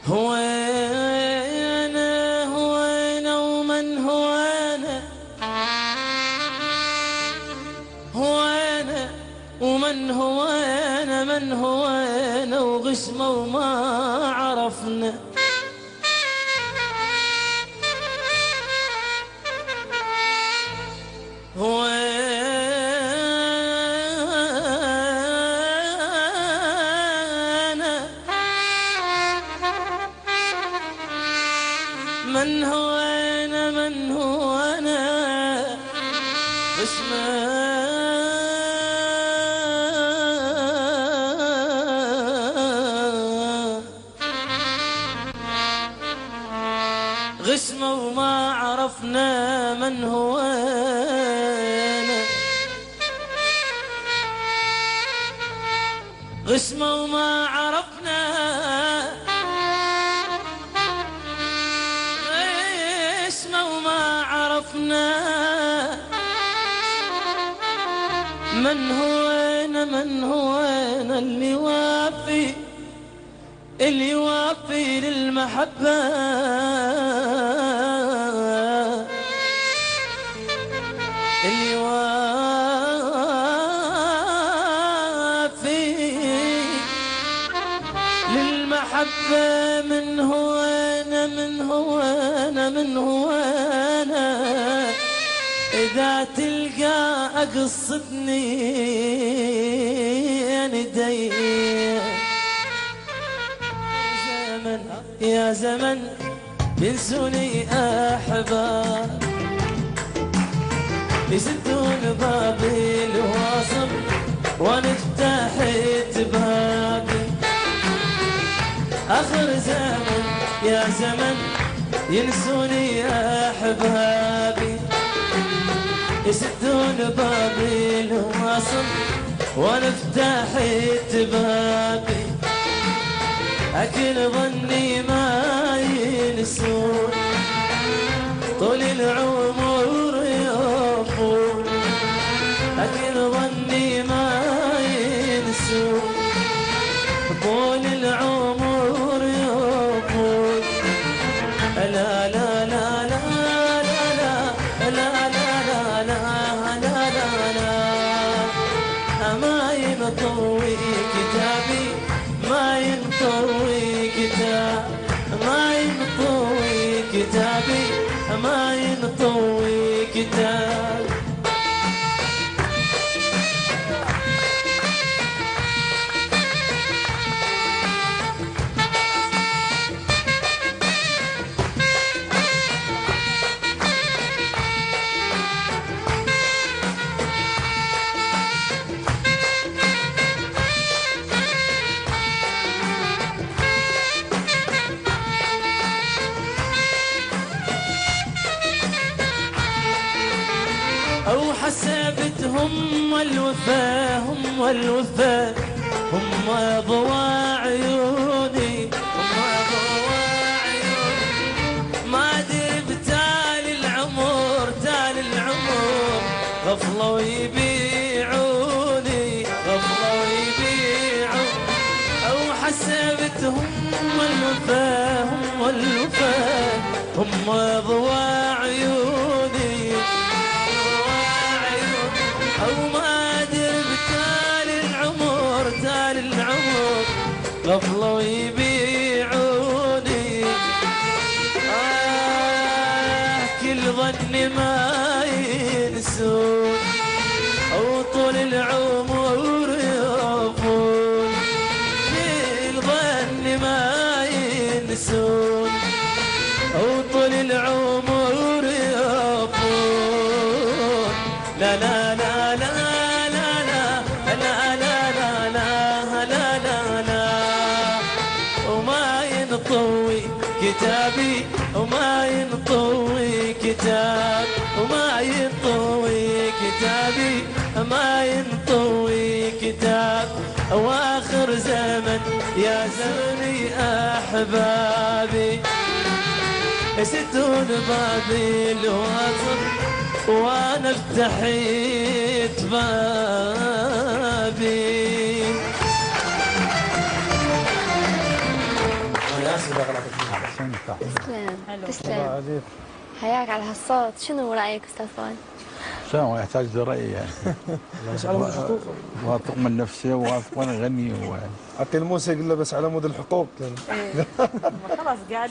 هو أنا ومن هو أنا، هو أنا ومن هو أنا، من هو أنا وغشمه وما عرفنا. هو أنا من هو أنا، من هو أنا غشمه غشمه وما عرفنا من هو أنا، غشمه وما عرفنا، غشمه وما عرفنا من هو أنا، من هو أنا اللي وافي، اللي يوافي للمحبة، اللي يوافي للمحبة. من هو أنا، من هو أنا، من هو أنا إذا تلقى أقصدني ندي. يا زمن ينسوني أحباب، يسدون بابي الواصل وانا فتحت بابي. آخر زمن يا زمن ينسوني أحبابي، يسدون بابي الواصل وانا فتحت بابي. أكل ظني ما ينسون طول العمر يوفون، أكل ظني ما ينسون طول العمر يوفون. لا لا لا لا لا لا لا لا لا لا لا، ما ينطوي كتابي، ما ينطوي كتاب، ما ينطوي كتابي، ما ينطوي كتاب. أو حسبتهم والوفا، هم والوفا، هم ضواع عيوني، هم ضواع عيوني. ما درب تالي العمر، تالي العمر غفلوا يبيعوني، غفلوا يبيعوني. أو حسبتهم والوفا، هم والوفا، هم ضواع عيوني، أو ما درب تالي العمر، تالي العمر غفلوا يبيعوني. كل ظن ما ينسون أو طول العمر يوفون، كل ظن ما ينسون أو طول العمر يوفون. لا لا لا لا لا لا لا لا لا لا لا، وما ينطوي كتابي، وما ينطوي كتاب، وما ينطوي كتابي، ما ينطوي كتاب. أواخر زمن يا زمني أحبابي، يسدون بابي الواصل وانا فتحت بابي. احسنت. تسلم حلو. تسلم. حياك على هالصوت. شنو رايك استاذ فؤاد؟ شنو يحتاج لرأي يعني. بس على مود الحقوق. واثق من نفسه واثق وانا غني حتى الموسى يقول له بس على مود الحقوق. خلاص قاعد